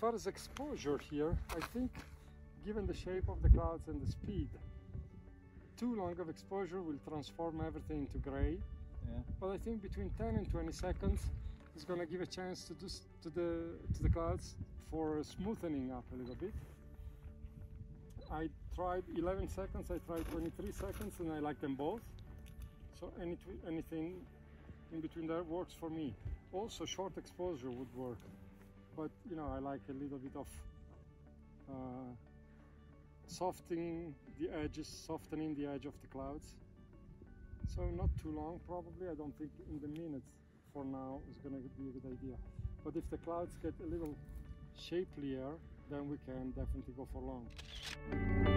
far as exposure here, I think given the shape of the clouds and the speed, too long of exposure will transform everything into gray. Yeah. But I think between 10 and 20 seconds is going to give a chance to the clouds for smoothening up a little bit. I tried 11 seconds, I tried 23 seconds, and I like them both. So anything in between there works for me. Also, short exposure would work, but you know, I like a little bit of softening the edge of the clouds. So not too long, probably. I don't think in the minutes for now is going to be a good idea. But if the clouds get a little shapelier, then we can definitely go for long.